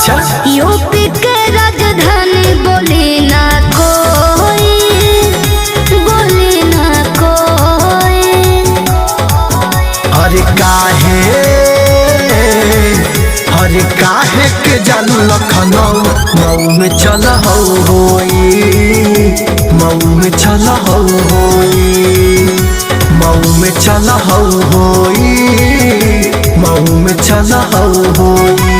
अच्छा यूपी के राजधानी बोली ना कोई, बोली ना कोई। अरे काहे के जालू लखनऊ, मऊ में चल होई, मऊ में चल होई, मऊ में चल होई, मऊ में चल होई।